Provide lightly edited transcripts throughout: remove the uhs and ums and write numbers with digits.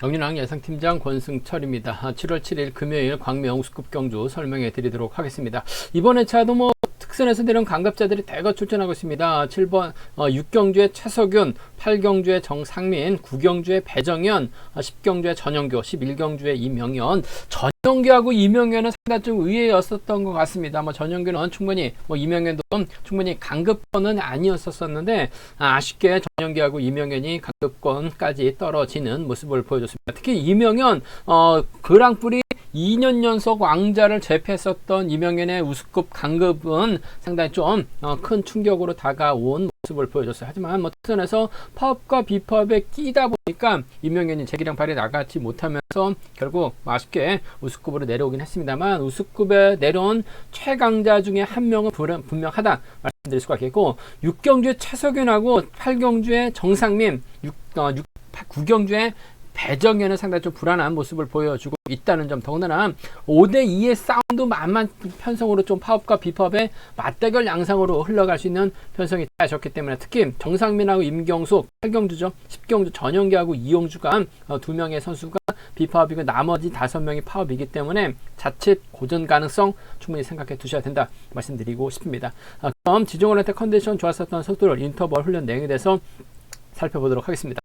정윤왕 예상팀장 권승철입니다. 7월 7일 금요일 광명 우스급 경주 설명해 드리도록 하겠습니다. 이번 회차도 특선에서 내려온 강급자들이 대거 출전하고 있습니다. 7번 6경주의 최석윤, 8경주의 정상민, 9경주의 배정현, 10경주의 전영교, 11경주의 이명현. 전영교하고 이명현은 상당히 좀 의외였었던 것 같습니다. 전영교는 충분히 이명현도 충분히 강급권은 아니었었는데 아쉽게 전영교하고 이명현이 강급권까지 떨어지는 모습을 보여줬습니다. 특히 이명현 그랑프리 2년 연속 왕자를 제패했었던 이명현의 우승급 강급은 상당히 좀 큰 충격으로 다가온 모습을 보여줬어요. 하지만 특선에서 파업과 비파업에 끼다 보니까 이명현이 재기량 발휘 나가지 못하면서 결국 아쉽게 우승급으로 내려오긴 했습니다만 우승급에 내려온 최강자 중에 한 명은 분명하다 말씀드릴 수가 있겠고 6경주의 최석윤하고 8경주의 정상민 9경주의 배정현은 상당히 좀 불안한 모습을 보여주고 있다는 점, 더군다나 5대2의 싸움도 만만 편성으로 좀 파업과 비파업의 맞대결 양상으로 흘러갈 수 있는 편성이 짜졌기 때문에 특히 정상민하고 임경숙 8경주죠. 10경주 전영기하고 이용주가 두 명의 선수가 비파업이고 나머지 5명이 파업이기 때문에 자칫 고전 가능성 충분히 생각해 두셔야 된다 말씀드리고 싶습니다. 그럼 지정원한테 컨디션 좋았었던 선수들 인터벌 훈련 내용에 대해서 살펴보도록 하겠습니다.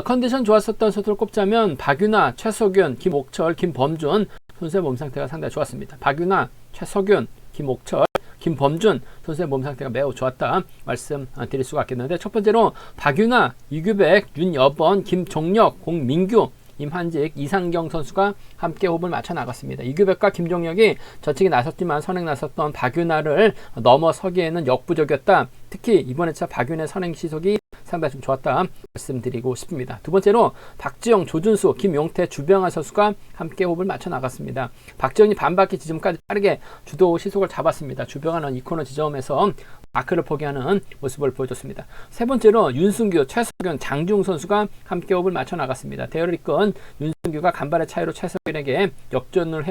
컨디션 좋았었던 선수를 꼽자면 박윤아, 최석윤, 김옥철, 김범준 선수의 몸 상태가 상당히 좋았습니다. 박윤아, 최석윤, 김옥철, 김범준 선수의 몸 상태가 매우 좋았다 말씀드릴 수가 있겠는데 첫 번째로 박윤아, 이규백, 윤여번, 김종혁, 공민규, 임한직, 이상경 선수가 함께 호흡을 맞춰 나갔습니다. 이규백과 김종혁이 저측에 나섰지만 선행 나섰던 박윤아를 넘어서기에는 역부족이었다. 특히 이번 회차 박윤의 선행 시속이 상당히 좀 좋았다 말씀드리고 싶습니다. 두 번째로 박지영, 조준수, 김용태, 주병아 선수가 함께 호흡을 맞춰 나갔습니다. 박지영이 반바퀴 지점까지 빠르게 주도 시속을 잡았습니다. 주병아는 이 코너 지점에서 마크를 포기하는 모습을 보여줬습니다. 세 번째로 윤승규, 최석윤, 장중 선수가 함께 호흡을 맞춰 나갔습니다. 대열을 이끈 윤승규가 간발의 차이로 최석윤에게 역전을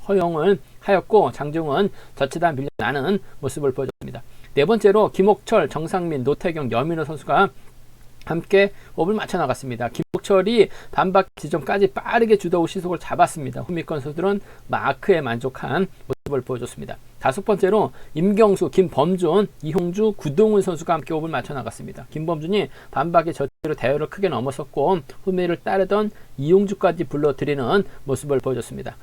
허용을 하였고 장중은 저치다 밀려나는 모습을 보여줬습니다. 네 번째로 김옥철, 정상민, 노태경, 여민호 선수가 함께 호흡을 맞춰 나갔습니다. 김옥철이 반바퀴 지점까지 빠르게 주도 시속을 잡았습니다. 후미권 선수들은 마크에 만족한 모습을 보여줬습니다. 다섯 번째로 임경수, 김범준, 이홍주, 구동훈 선수가 함께 호흡을 맞춰 나갔습니다. 김범준이 반바퀴 저치로 대열을 크게 넘어섰고 후미를 따르던 이홍주까지 불러들이는 모습을 보여줬습니다.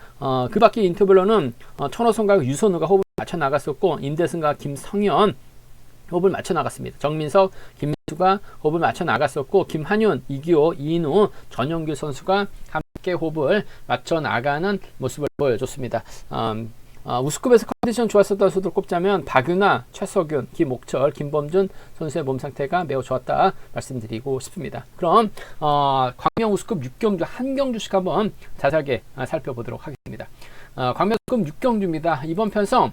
그 밖에 인터뷰로는 천호성과 유선우가 호흡을 맞춰 나갔었고 임대승과 김성현 호흡을 맞춰 나갔습니다. 정민석, 김민수가 호흡을 맞춰 나갔었고 김한윤, 이기호, 이인우, 전용규 선수가 함께 호흡을 맞춰 나가는 모습을 보여줬습니다. 우스컵에서 컨디션 좋았었던 선수들 꼽자면 박윤아, 최석윤, 김옥철, 김범준 선수의 몸 상태가 매우 좋았다 말씀드리고 싶습니다. 그럼 광명 우스컵 6경주 한 경주씩 한번 자세하게 살펴보도록 하겠습니다. 광명 우스컵 6경주입니다. 이번 편성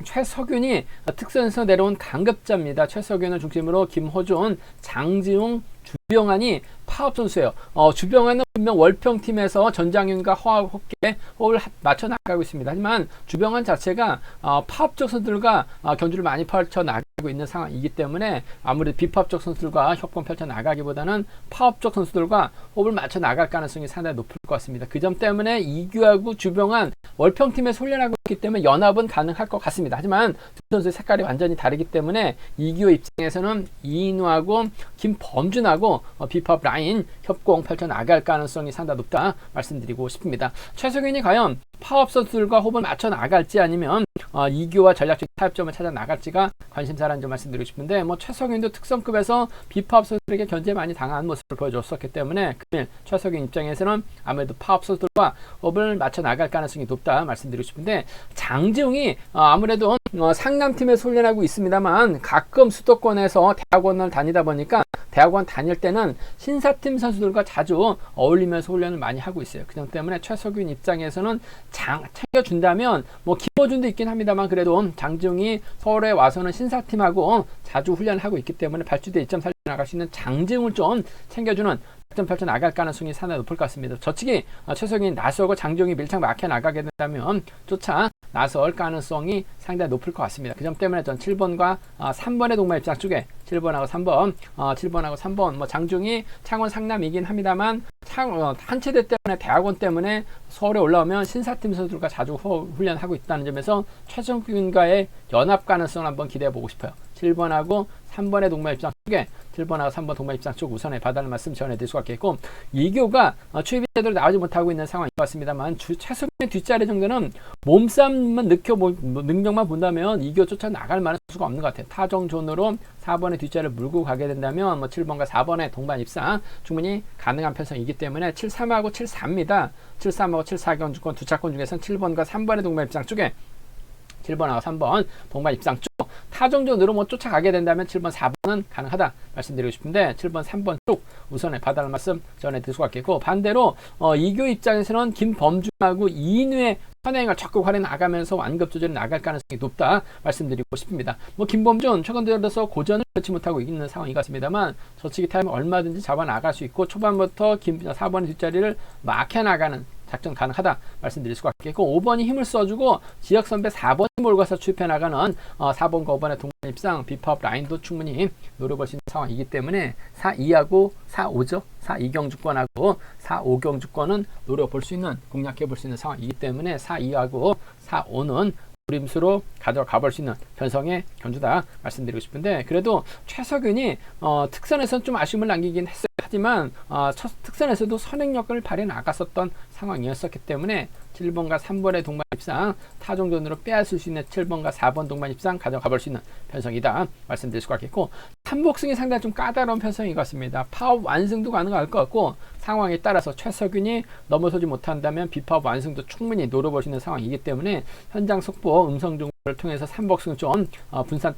최석윤이 특선에서 내려온 강급자입니다. 최석윤을 중심으로 김호준, 장지웅, 주병환이 파업 선수예요. 주병환은 분명 월평팀에서 전장윤과 호흡을 맞춰 나가고 있습니다. 하지만 주병환 자체가 파업적 선수들과 견주를 많이 펼쳐 나가고 있는 상황이기 때문에 아무래도 비파업적 선수들과 협공 펼쳐 나가기보다는 파업적 선수들과 호흡을 맞춰 나갈 가능성이 상당히 높을 것 같습니다. 그 점 때문에 이규하고 주병환 월평팀에서 훈련하고 있기 때문에 연합은 가능할 것 같습니다. 하지만 두 선수의 색깔이 완전히 다르기 때문에 이규 입장에서는 이인우하고 김범준하고 비파업 라인 협공 펼쳐 나갈 가능성이 상당히 높다 말씀드리고 싶습니다. 최석윤이 과연 파업 선수들과 호흡을 맞춰 나갈지 아니면 이규와 전략적 타협점을 찾아 나갈지가 관심사라는 점 말씀드리고 싶은데 최석윤도 특성급에서 비파업 선수들에게 견제 많이 당한 모습을 보여줬었기 때문에 금일 최석윤 입장에서는 아무래도 파업 선수들과 호흡을 맞춰 나갈 가능성이 높다 말씀드리고 싶은데 장지웅이 아무래도 상남팀에서 훈련하고 있습니다만 가끔 수도권에서 대학원을 다니다 보니까 대학원 다닐 때는 신사팀 선수들과 자주 어울리면서 훈련을 많이 하고 있어요. 그 점 때문에 최석윤 입장에서는 챙겨준다면 김호준도 있긴 합니다만 그래도 장지웅이 서울에 와서는 신사팀하고 자주 훈련을 하고 있기 때문에 발주대 2.4 나갈 수 있는 장지웅을 좀 챙겨주는 작전 펼쳐 나갈 가능성이 상당히 높을 것 같습니다. 저측이 최석윤이 나서고 장지웅이 밀착 막혀 나가게 된다면 쫓아 나설 가능성이 상당히 높을 것 같습니다. 그 점 때문에 전 7번과 3번의 동반 입장 쪽에 7번하고 3번 장중이 창원 상남이긴 합니다만 한체대 때문에 대학원 때문에 서울에 올라오면 신사팀 선수들과 자주 훈련하고 있다는 점에서 최성균과의 연합 가능성을 한번 기대해 보고 싶어요. 7번하고 3번의 동반 입장 쪽에 7번하고 3번 동반 입장 쪽 우선에 봐달라는 말씀 전해드릴 수가 있겠고, 이교가 추입이 제대로 나오지 못하고 있는 상황인 것 같습니다만 최성균의 뒷자리 정도는 몸싸움만 능력만 본다면 이교 쫓아 나갈 만한 수가 없는 것 같아요. 타정존으로 4번의 뒷자리를 물고 가게 된다면 7번과 4번의 동반 입상 충분히 가능한 편성이기 때문에 7-3하고 7-4입니다. 7-3하고 7-4 경주권 두 차권 중에서는 7번과 3번의 동반 입상 쪽에 7번하고 3번 동반 입상 쪽 타정존으로 쫓아가게 된다면 7번, 4번은 가능하다 말씀드리고 싶은데 7번, 3번 쪽 우선에 봐달라는 말씀 전해드릴 수가 있겠고, 반대로 이교 입장에서는 김범중하고 이인우의 선행을 적극 활용해 나가면서 완급 조절이 나갈 가능성이 높다 말씀드리고 싶습니다. 김범준 최근 들어서 고전을 넣지 못하고 있는 상황인 것 같습니다만 저치기 타임을 얼마든지 잡아 나갈 수 있고 초반부터 4번의 뒷자리를 막혀 나가는 작전 가능하다 말씀드릴 수가 있겠고, 5번이 힘을 써주고 지역 선배 4번이 몰고 가서 추입해 나가는 4번과 5번의 동반 입상 비파업 라인도 충분히 노려볼 수 있는 상황이기 때문에 4-2하고 4-5죠. 4-2 경주권하고 4-5 경주권은 노려볼 수 있는, 공략해 볼 수 있는 상황이기 때문에 4-2하고 4-5는 노림수로 가져가 볼 수 있는 편성의 견주다 말씀드리고 싶은데, 그래도 최석윤이 특선에서는 좀 아쉬움을 남기긴 했어요. 하지만 첫 특선에서도 선행력을 발휘해 나갔었던 상황이었기 때문에 7번과 3번의 동반 입상 타종전으로 빼앗을 수 있는 7번과 4번 동반 입상 가져가 볼 수 있는 편성이다 말씀드릴 수가 있겠고, 삼복승이 상당히 좀 까다로운 편성인 것 같습니다. 파업 완승도 가능할 것 같고 상황에 따라서 최석윤이 넘어서지 못한다면 비파업 완승도 충분히 노려볼 수 있는 상황이기 때문에 현장 속보 음성 정보를 통해서 삼복승 좀 분산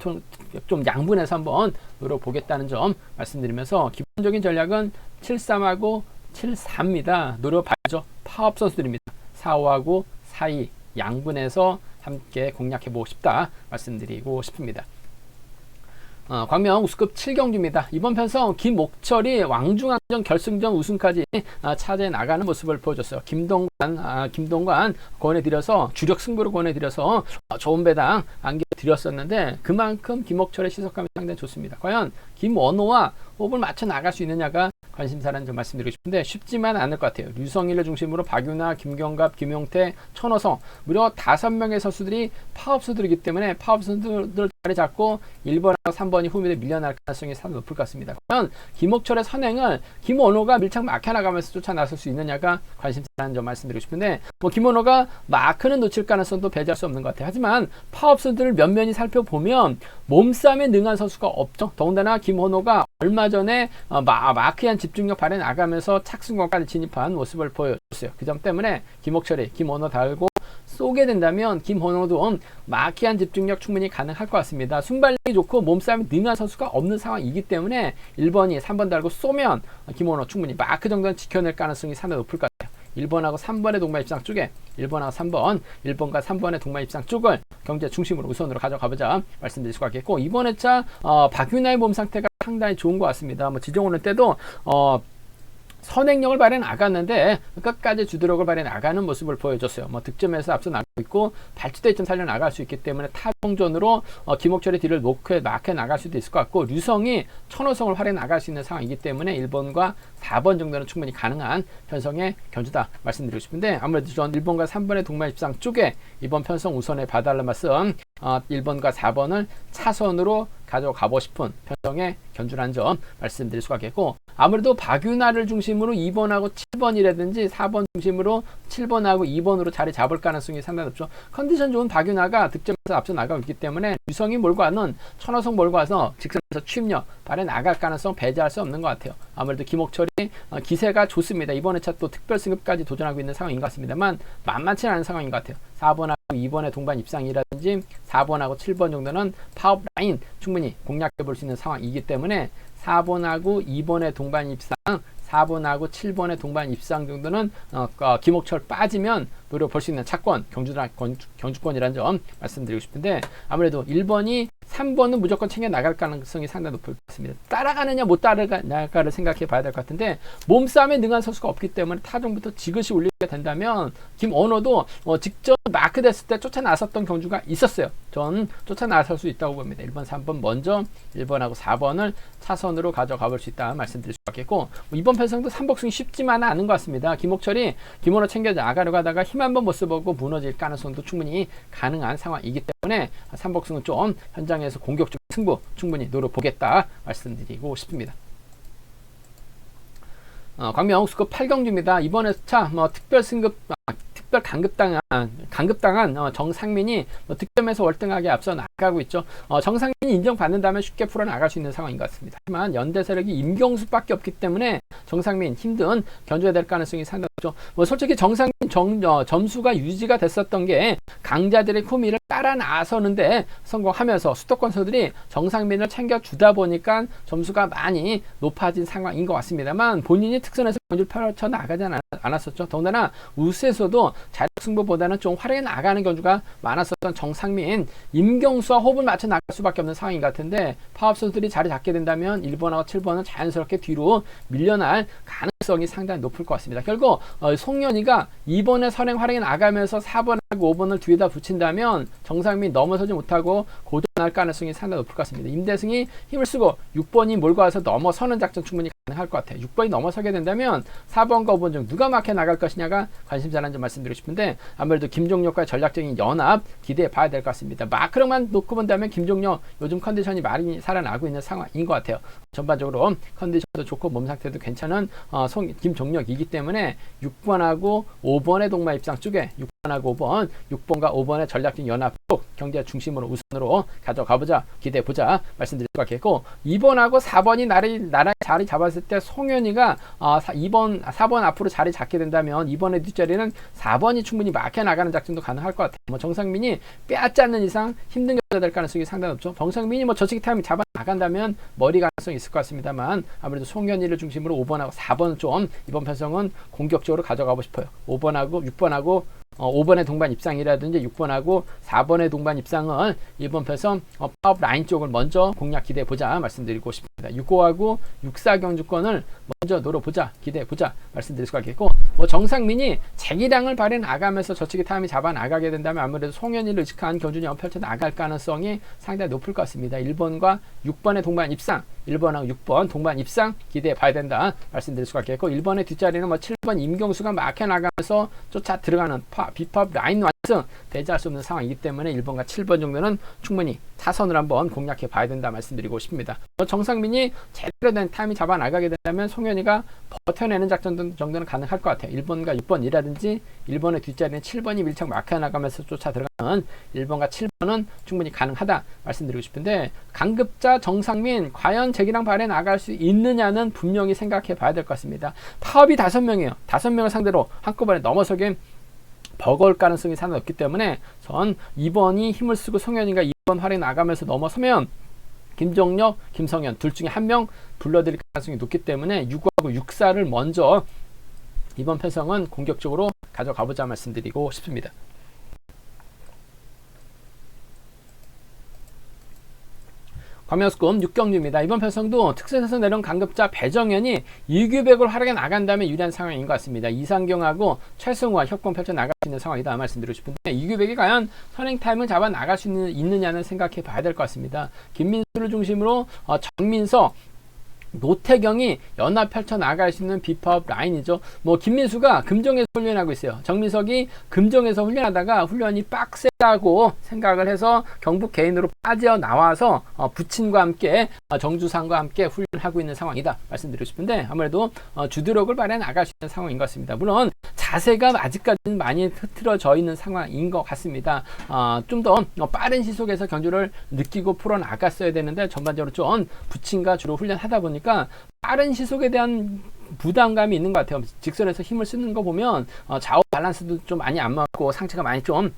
좀 양분해서 한번 노려보겠다는 점 말씀드리면서, 기본적인 전략은 7-3하고 7-4입니다. 노려봐야죠. 파업 선수들입니다. 4-5하고 4-2 양분해서 함께 공략해보고 싶다 말씀드리고 싶습니다. 광명 우승급 7경주입니다. 이번 편성 김옥철이 왕중왕전 결승전 우승까지 차지해 나가는 모습을 보여줬어요. 김동관 권해드려서 주력 승부를 권해드려서 좋은 배당 안겨드렸었는데 그만큼 김옥철의 시석감이 상당히 좋습니다. 과연 김원호와 호흡을 맞춰 나갈 수 있느냐가 관심사라는 점 말씀드리고 싶은데 쉽지만 않을 것 같아요. 류성일을 중심으로 박윤아, 김경갑, 김용태, 천호성 무려 5명의 선수들이 파업수들이기 때문에 파업 선수들 자리 잡고 1번하고 3번이 후미에 밀려날 가능성이 상당히 높을 것 같습니다. 과연 김옥철의 선행을 김원호가 밀착 막혀나가면서 쫓아 나설 수 있느냐가 관심사라는 점 말씀드리고 싶은데, 김원호가 마크는 놓칠 가능성도 배제할 수 없는 것 같아요. 하지만 파업수들을 면면히 살펴보면 몸싸움에 능한 선수가 없죠. 더군다나 김원호가 얼마 전에 마크에 한 집중력 발휘해 나가면서 착승권까지 진입한 모습을 보여줬어요. 그 점 때문에 김옥철이 김원호 달고 쏘게 된다면 김원호도 마키한 집중력 충분히 가능할 것 같습니다. 순발력이 좋고 몸싸움이 능한 선수가 없는 상황이기 때문에 1번이 3번 달고 쏘면 김원호 충분히 마크 정도는 지켜낼 가능성이 상당히 높을 것 같아요. 1번하고 3번의 동반 입상 쪽에 1번하고 3번, 1번과 3번의 동반 입상 쪽을 경제 중심으로 우선으로 가져가보자 말씀드릴 수가 있겠고, 이번 회차 박윤아의 몸 상태가 상당히 좋은 것 같습니다. 지정오는 때도 선행력을 발휘해 나갔는데 끝까지 주도력을 발휘해 나가는 모습을 보여줬어요. 득점에서 앞서 나가고 있고 발주대 점 살려 나갈 수 있기 때문에 타동전으로 김옥철의 뒤를 놓고 막혀 나갈 수도 있을 것 같고, 류성이 천호성을 활용해 나갈 수 있는 상황이기 때문에 1번과 4번 정도는 충분히 가능한 편성의 견주다 말씀드리고 싶은데, 아무래도 전 1번과 3번의 동반 입상 쪽에 이번 편성 우선에 봐달라는 말씀, 1번과 4번을 차선으로 가져가고 싶은 편성의 견주라는 점 말씀드릴 수가 있겠고, 아무래도 박윤아를 중심으로 2번하고 7번이라든지 4번 중심으로 7번하고 2번으로 자리 잡을 가능성이 상당히 높죠. 컨디션 좋은 박윤아가 득점에서 앞서 나가고 있기 때문에 유성이 몰고 와는 천호성 몰고 와서 직선에서 취입력 발에 나갈 가능성 배제할 수 없는 것 같아요. 아무래도 김옥철이 기세가 좋습니다. 이번 회차 또 특별 승급까지 도전하고 있는 상황인 것 같습니다만 만만치 않은 상황인 것 같아요. 4번하고 2번의 동반 입상이라든지 4번하고 7번 정도는 파업 라인 충분히 공략해 볼 수 있는 상황이기 때문에 4번하고 2번의 동반 입상, 4번하고 7번의 동반 입상 정도는 김옥철 빠지면 노려볼 수 있는 차권, 경주권이라는 점 말씀드리고 싶은데, 아무래도 1번이 3번은 무조건 챙겨 나갈 가능성이 상당히 높을 것 같습니다. 따라가느냐 못 따라가느냐를 생각해 봐야 될 것 같은데, 몸싸움에 능한 선수가 없기 때문에 타종부터 지그시 올리게 된다면 김원호도 직전 마크 됐을 때 쫓아 나섰던 경주가 있었어요. 전 쫓아 나설 수 있다고 봅니다. 1번, 3번 먼저 1번하고 4번을 차선으로 가져가 볼 수 있다 말씀드릴 수 있겠고, 이번 편성도 3복승이 쉽지만은 않은 것 같습니다. 김옥철이 김원호 챙겨 나가려고 하다가 힘 한번 못 써보고 무너질 가능성도 충분히 가능한 상황이기 때문에 3복승은 좀 현장에서 공격적 승부 충분히 노려보겠다 말씀드리고 싶습니다. 광명 수급 8경주입니다. 이번에 차 특별 강급당한 정상민이 득점에서 월등하게 앞서 나가고 있죠. 정상민이 인정받는다면 쉽게 풀어나갈 수 있는 상황인 것 같습니다. 하지만 연대 세력이 임경수밖에 없기 때문에 정상민 힘든 견줘야 될 가능성이 상당하죠. 솔직히 정상민 점수가 유지가 됐었던 게 강자들의 코미를 따라 나서는데 성공하면서 수도권 선수들이 정상민을 챙겨주다 보니까 점수가 많이 높아진 상황인 것 같습니다만, 본인이 특선에서 견주를 펼쳐 나가지 않았었죠. 더군다나 우수에서도 자력승부보다는 좀 활약해 나가는 견주가 많았었던 정상민, 임경수와 호흡을 맞춰 나갈 수밖에 없는 상황인 것 같은데, 파업 선수들이 자리 잡게 된다면 1번하고 7번은 자연스럽게 뒤로 밀려날 가능성이 상당히 높을 것 같습니다. 결국 송현이가 2번에 선행 활약해 나가면서 4번하고 5번을 뒤에다 붙인다면 정상민 넘어서지 못하고 고전할 가능성이 상당히 높을 것 같습니다. 임대승이 힘을 쓰고 6번이 몰고 와서 넘어서는 작전 충분히 가능할 것 같아요. 6번이 넘어서게 된다면 4번과 5번 중 누가 막혀 나갈 것이냐가 관심사라는 점 말씀드리고 싶은데, 아무래도 김종혁과의 전략적인 연합 기대해 봐야 될 것 같습니다. 마크로만 놓고 본다면 김종혁 요즘 컨디션이 많이 살아나고 있는 상황인 것 같아요. 전반적으로 컨디션도 좋고 몸 상태도 괜찮은 김종혁이기 때문에 6번하고 5번의 동마 입상 쪽에 6번하고 5번, 6번과 5번의 전략적인 연합 쪽 경제 중심으로 우선으로 가져가보자, 기대해보자 말씀드릴 수 있겠고, 2번하고 4번이 나라에 자리 잡았을 때 송현이가 4번 앞으로 자리 잡게 된다면 2번의 뒷자리는 4번이 충분히 막혀나가는 작전도 가능할 것 같아요. 정상민이 빼앗지 않는 이상 힘든 결과가 될 가능성이 상당히 높죠. 정상민이 저치기 타임이 잡아 나간다면 머리 가능성이 있을 것 같습니다만, 아무래도 송현이를 중심으로 5번하고 4번은 좀 이번 편성은 공격적으로 가져가고 싶어요. 5번하고 6번하고 5번의 동반 입상이라든지 6번하고 4번의 동반 입상을 이번 편성 파업 라인 쪽을 먼저 공략 기대해보자 말씀드리고 싶습니다. 6호하고 6사 경주권을 먼저 노려보자, 기대해보자 말씀드릴 수가 있겠고, 정상민이 재기량을 발휘해 나가면서 저치기 타임이 잡아 나가게 된다면 아무래도 송현이를 의식한 견주력을 펼쳐 나갈 가능성이 상당히 높을 것 같습니다. 1번과 6번의 동반 입상, 1번하고 6번 동반 입상 기대해 봐야 된다 말씀드릴 수가 있겠고, 1번의 뒷자리는 7번 임경수가 막혀 나가면서 쫓아 들어가는 비팝 라인 완성 배제할 수 없는 상황이기 때문에 1번과 7번 정도는 충분히 차선을 한번 공략해 봐야 된다 말씀드리고 싶습니다. 정상민이 제대로 된 타임이 잡아 나가게 된다면 송현이가 버텨내는 작전 정도는 가능할 것 같아요. 1번과 6번이라든지 1번의 뒷자리는 7번이 밀착 막혀 나가면서 쫓아 들어가는 1번과 7번은 충분히 가능하다 말씀드리고 싶은데, 강급자 정상민 과연 재기량 발휘해 나갈 수 있느냐는 분명히 생각해 봐야 될 것 같습니다. 파업이 5명이에요. 5명을 상대로 한꺼번에 넘어서긴 버거울 가능성이 상당히 높기 때문에 전 2번이 힘을 쓰고 송현이가 2번 활약 나가면서 넘어서면 김종혁, 김성현 둘 중에 한 명 불러드릴 가능성이 높기 때문에 6하고 6사를 먼저 이번 편성은 공격적으로 가져가보자 말씀드리고 싶습니다. 광명수급 6경주입니다. 이번 편성도 특선에서 내려온 강급자 배정현이 이규백을 활약해 나간다면 유리한 상황인 것 같습니다. 이상경하고 최승우와 협공 펼쳐 나갈 수 있는 상황이다 말씀드리고 싶은데, 이규백이 과연 선행 타임을 잡아 나갈 수 있느냐는 생각해 봐야 될 것 같습니다. 김민수를 중심으로 정민석, 노태경이 연합 펼쳐 나갈 수 있는 비파업 라인이죠. 김민수가 금정에서 훈련하고 있어요. 정민석이 금정에서 훈련하다가 훈련이 빡세다고 생각을 해서 경북 개인으로 빠져나와서 부친과 함께 정주상과 함께 훈련하고 있는 상황이다 말씀드리고 싶은데, 아무래도 주드력을 발휘해 나갈 수 있는 상황인 것 같습니다. 물론 자세가 아직까지는 많이 흐트러져 있는 상황인 것 같습니다. 좀 더 빠른 시속에서 견주를 느끼고 풀어 나갔어야 되는데, 전반적으로 좀 부친과 주로 훈련하다 보니까 빠른 시속에 대한 부담감이 있는 것 같아요. 직선에서 힘을 쓰는 거 보면 좌우 밸런스도 좀 많이 안 맞고 상체가 많이 좀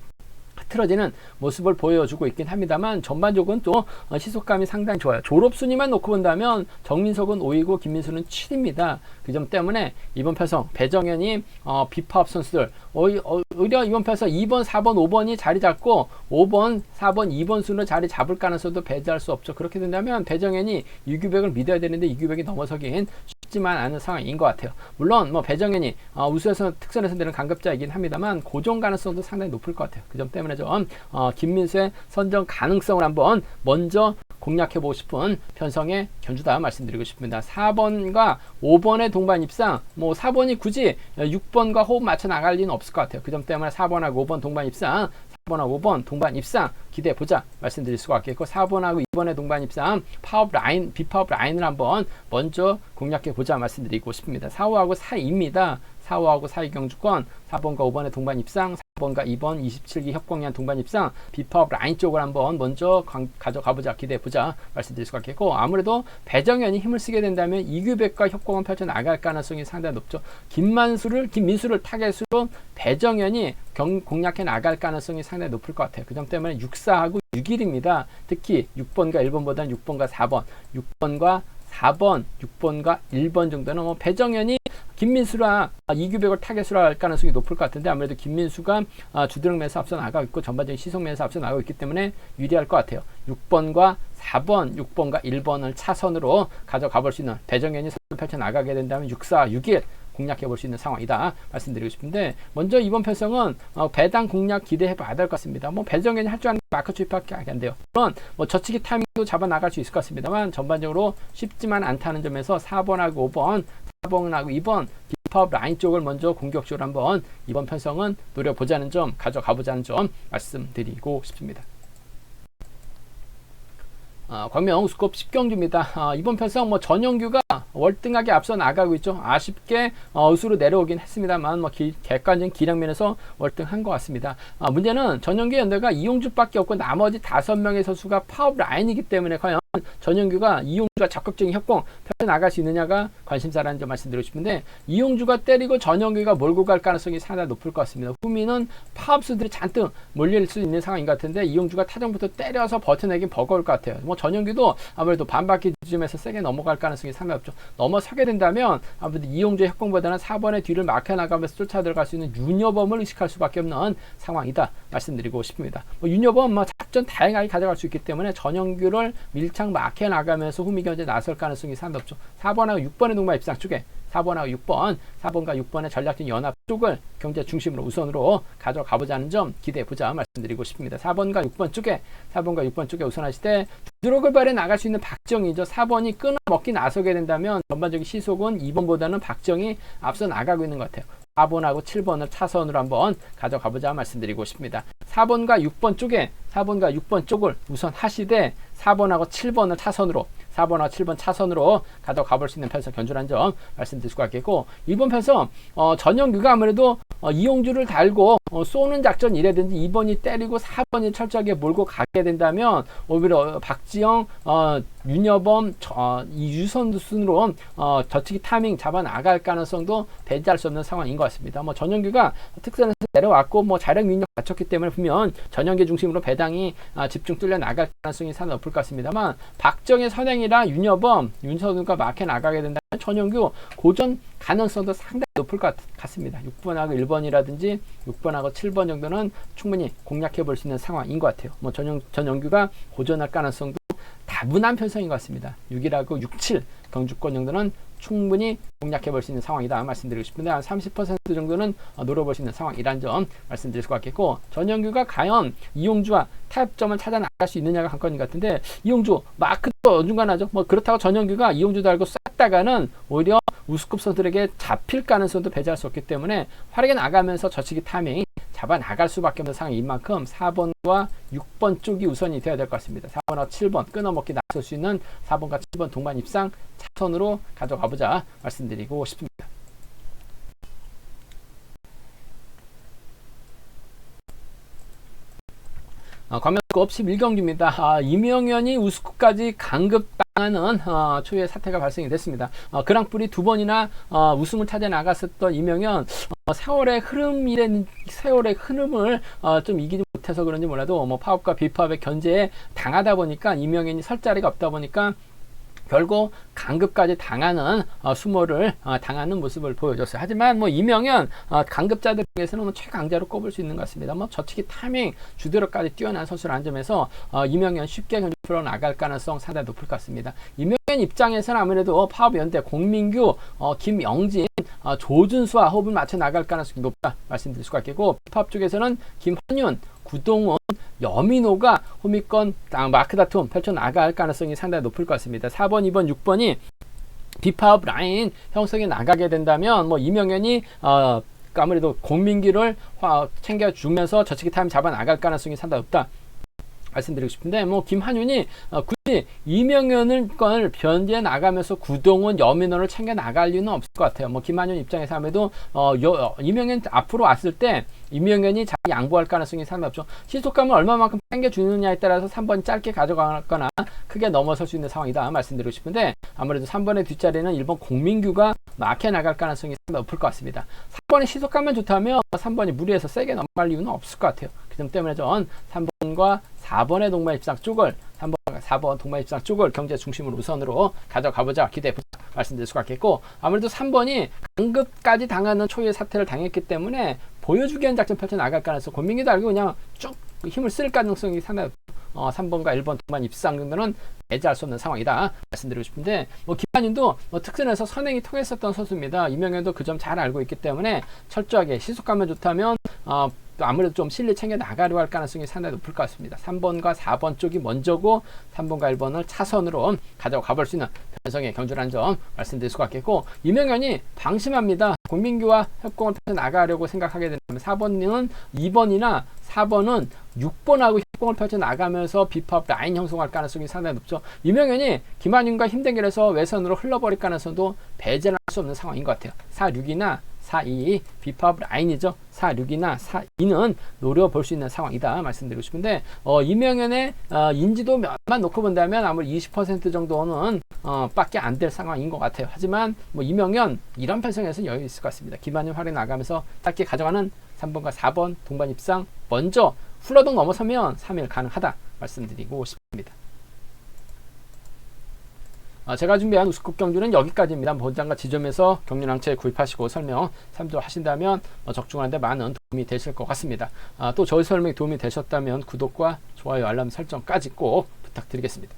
흐트러지는 모습을 보여주고 있긴 합니다만, 전반적으로는 또 시속감이 상당히 좋아요. 졸업순위만 놓고 본다면 정민석은 5위고 김민수는 7위입니다. 그 점 때문에 이번 편성 배정현이 비파업 선수들 오히려 이번 편성 2번, 4번, 5번이 자리 잡고 5번, 4번, 2번 순으로 자리 잡을 가능성도 배제할 수 없죠. 그렇게 된다면 배정현이 이규백을 믿어야 되는데 이규백이 넘어서긴 쉽지 쉽지만 않은 상황인 것 같아요. 물론 뭐 배정현이 우수에서 특선에서 내는 강급자이긴 합니다만 고정 가능성도 상당히 높을 것 같아요. 그 점 때문에 좀 김민수의 선정 가능성을 한번 먼저 공략해보고 싶은 편성의 견주다 말씀드리고 싶습니다. 4번과 5번의 동반 입상, 뭐 4번이 굳이 6번과 호흡 맞춰 나갈 리는 없을 것 같아요. 그 점 때문에 4번하고 5번 동반 입상, 4번하고 5번 동반 입상 기대해보자 말씀드릴 수가 있겠고, 4번하고 2번의 동반 입상 파업 라인, 비파업 라인을 한번 먼저 공략해보자 말씀드리고 싶습니다. 4호하고 4입니다. 4호하고 4위 경주권, 4번과 5번의 동반 입상, 4번과 2번 27기 협공량 동반 입상, 비파업 라인 쪽을 한번 먼저 가져가보자, 기대해보자 말씀드릴 수가 있겠고, 아무래도 배정현이 힘을 쓰게 된다면 이규백과 협공은 펼쳐나갈 가능성이 상당히 높죠. 김민수를 타겟으로 배정현이 공략해 나갈 가능성이 상당히 높을 것 같아요. 그 점 때문에 6사하고 6일입니다. 특히 6번과 1번보다는 6번과 4번, 6번과 4번, 6번과 1번 정도는 뭐 배정현이 김민수랑 이규백을 타겟으로 할 가능성이 높을 것 같은데, 아무래도 김민수가 주드럭면에서 앞서 나가고 있고 전반적인 시속면에서 앞서 나가고 있기 때문에 유리할 것 같아요. 6번과 4번, 6번과 1번을 차선으로 가져가 볼 수 있는, 배정현이 선을 펼쳐 나가게 된다면 6, 4, 6일 공략해 볼 수 있는 상황이다 말씀드리고 싶은데, 먼저 이번 편성은 배당 공략 기대해 봐야 될 것 같습니다. 뭐 배정현이 할 줄 아는 마크 투입밖에 안 돼요. 물론 뭐 저치기 타이밍도 잡아 나갈 수 있을 것 같습니다만 전반적으로 쉽지만 않다는 점에서 4번하고 5번, 4번하고 2번 비파업 라인 쪽을 먼저 공격적으로 한번 이번 편성은 노려보자는 점, 가져가보자는 점 말씀드리고 싶습니다. 광명 우스컵 10경주입니다. 이번 편성 뭐 전영규가 월등하게 앞서 나가고 있죠. 아쉽게 우수로 내려오긴 했습니다만 뭐 객관적인 기량면에서 월등한 것 같습니다. 문제는 전영규 연대가 이용주밖에 없고 나머지 5명의 선수가 파업 라인이기 때문에 과연 전영규가 이용주가 적극적인 협공 펼쳐 나갈 수 있느냐가 관심사라는 점 말씀드리고 싶은데, 이용주가 때리고 전영규가 몰고 갈 가능성이 상당히 높을 것 같습니다. 후미는 파업수들이 잔뜩 몰릴 수 있는 상황인 것 같은데 이용주가 타정부터 때려서 버텨내긴 버거울 것 같아요. 뭐 전영규도 아무래도 반바퀴 쯤에서 세게 넘어갈 가능성이 상당히 없죠. 넘어서게 된다면 아무래도 이용주의 협공보다는 4번의 뒤를 막혀나가면서 쫓아들어갈 수 있는 윤여범을 의식할 수밖에 없는 상황이다 말씀드리고 싶습니다. 뭐 윤여범 작전 다양하게 가져갈 수 있기 때문에 전영규를 밀착 막혀 나가면서 후미 견제에 나설 가능성이 상당히 높죠. 4번하고 6번의 동반 입상 쪽에 4번하고 6번, 4번과 6번의 전략적 연합 쪽을 경제 중심으로 우선으로 가져가보자는 점 기대해보자 말씀드리고 싶습니다. 4번과 6번 쪽에 우선하실 때 주드럭을 발해 나갈 수 있는 박정희죠. 4번이 끊어먹기 나서게 된다면 전반적인 시속은 2번보다는 박정희 앞서 나가고 있는 것 같아요. 4번하고 7번을 차선으로 한번 가져가보자 말씀드리고 싶습니다. 4번과 6번 쪽을 우선 하시되 4번하고 7번을 차선으로, 4번하고 7번 차선으로 가져가볼 수 있는 편성 견주라는 점 말씀드릴 수가 있겠고, 이번 편성 전영규가 아무래도 이용주를 달고 쏘는 작전이라든지 2번이 때리고 4번이 철저하게 몰고 가게 된다면 오히려 박지영, 윤여범, 이유선 순으로 저치기 타이밍 잡아 나갈 가능성도 배제할 수 없는 상황인 것 같습니다. 뭐 전영규가 특선에서 내려왔고 뭐 자력 능력 갖췄기 때문에 보면 전영규 중심으로 배당이 집중 뚫려 나갈 가능성이 상당히 높을 것 같습니다만, 박정희, 선행이랑 윤여범, 윤선우가 막혀 나가게 된다면 전영규 고전 가능성도 상당히 높을 것 같습니다. 6번하고 1번이라든지 6번하고 7번 정도는 충분히 공략해 볼 수 있는 상황인 것 같아요. 뭐 전영규가 고전할 가능성도 다분한 편성인 것 같습니다. 6이라고 6, 7 경주권 정도는 충분히 공략해 볼 수 있는 상황이다 말씀드리고 싶은데, 한 30% 정도는 노려볼 수 있는 상황이란 점 말씀드릴 수가 있겠고, 전영규가 과연 이용주와 타협점을 찾아 나갈 수 있느냐가 관건인 것 같은데, 이용주 마크도 어중간하죠. 뭐 그렇다고 전영규가 이용주도 알고 쐈다가는 오히려 우스급 선수들에게 잡힐 가능성도 배제할 수 없기 때문에 화력에 나가면서 저치기 타이밍 잡아 나갈 수밖에 없는 상황인 만큼 4번과 6번 쪽이 우선이 되어야 될 것 같습니다. 4번과 7번 끊어먹기 나설 수 있는 4번과 7번 동반 입상 차선으로 가져가보자 말씀드리고 싶습니다. 광명우스컵 11경기입니다. 이명현이 우스컵까지 강급당하는 초유의 사태가 발생이 됐습니다. 그랑프리 2번이나 우승을 찾아 나갔었던 이명현, 세월의 흐름을 좀 이기지 못해서 그런지 몰라도 뭐 파업과 비파업의 견제에 당하다 보니까 이명현이 설 자리가 없다 보니까 결국 강급까지 당하는 수모를 당하는 모습을 보여줬어요. 하지만 뭐 이명현 강급자들 중에서는 뭐 최강자로 꼽을 수 있는 것 같습니다. 뭐 저치기 타이밍 주도력까지 뛰어난 선수라는 점에서 이명현 쉽게 경기 풀어 나갈 가능성 상당히 높을 것 같습니다. 이명현 입장에서는 아무래도 파업 연대 공민규, 김영진, 조준수와 호흡을 맞춰 나갈 가능성이 높다 말씀드릴 수가 있겠고, 파업 쪽에서는 김환윤, 구동훈, 여민호가 호미권 마크 다툼 펼쳐 나갈 가능성이 상당히 높을 것 같습니다. 4번, 2번, 6번이 비파업 라인 형성이 나가게 된다면 뭐 이명현이 아무래도 공민기를 챙겨주면서 저치기 타임 잡아 나갈 가능성이 상당히 높다 말씀드리고 싶은데, 뭐 김한윤이 굳이 이명현을 변제해 나가면서 구동훈, 여민호를 챙겨 나갈 이유는 없을 것 같아요. 뭐 김한윤 입장에서 하면도 이명현 앞으로 왔을 때 이명현이 자기 양보할 가능성이 상당히 없죠. 시속감을 얼마만큼 챙겨주느냐에 따라서 3번이 짧게 가져가거나 크게 넘어설 수 있는 상황이다 말씀드리고 싶은데, 아무래도 3번의 뒷자리는 1번 공민규가 막혀 나갈 가능성이 상당히 높을 것 같습니다. 3번이 시속감만 좋다면 3번이 무리해서 세게 넘어갈 이유는 없을 것 같아요. 그 점 때문에 전 3번과 4번의 동반 입상 쪽을 3번과 4번 동반 입상 쪽을 경제 중심으로 우선으로 가져가보자 기대해보자 말씀드릴 수가 있겠고, 아무래도 3번이 강급까지 당하는 초유의 사태를 당했기 때문에 보여주기엔 작전 펼쳐 나갈 가능성, 권민기도 알고 그냥 쭉 힘을 쓸 가능성이 상당히 3번과 1번 동반 입상 정도는 배제할 수 없는 상황이다 말씀드리고 싶은데, 뭐 김한윤도 특선에서 선행이 통했었던 선수입니다. 이명현도 그 점 잘 알고 있기 때문에 철저하게 시속감만 좋다면 아무래도 좀 실리 챙겨 나가려고 할 가능성이 상당히 높을 것 같습니다. 3번과 4번 쪽이 먼저고 3번과 1번을 차선으로 가져가 볼 수 있는 변성의 경주라는 점 말씀드릴 수가 있겠고, 이명현이 방심합니다. 공민규와 협공을 펼쳐 나가려고 생각하게 된다면 4번은 2번이나 4번은 6번하고 협공을 펼쳐 나가면서 비파업 라인 형성할 가능성이 상당히 높죠. 이명현이 김한윤과 힘든 길에서 외선으로 흘러버릴 가능성도 배제할 수 없는 상황인 것 같아요. 4-6이나 4-2 비파업 라인이죠. 4-6이나 4-2는 노려볼 수 있는 상황이다 말씀드리고 싶은데, 이명현의 인지도 몇만 놓고 본다면 아무리 20% 정도는 밖에 안 될 상황인 것 같아요. 하지만 뭐 이명현 이런 편성에서 여유 있을 것 같습니다. 김한윤 활약 나가면서 짧게 가져가는 3번과 4번 동반 입상 먼저 훌러덩 넘어서면 3일 가능하다 말씀드리고 싶습니다. 제가 준비한 우스컵 경주는 여기까지입니다. 본장과 지점에서 경륜항체 구입하시고 설명 참조하신다면 적중하는데 많은 도움이 되실 것 같습니다. 또 저희 설명이 도움이 되셨다면 구독과 좋아요, 알람 설정까지 꼭 부탁드리겠습니다.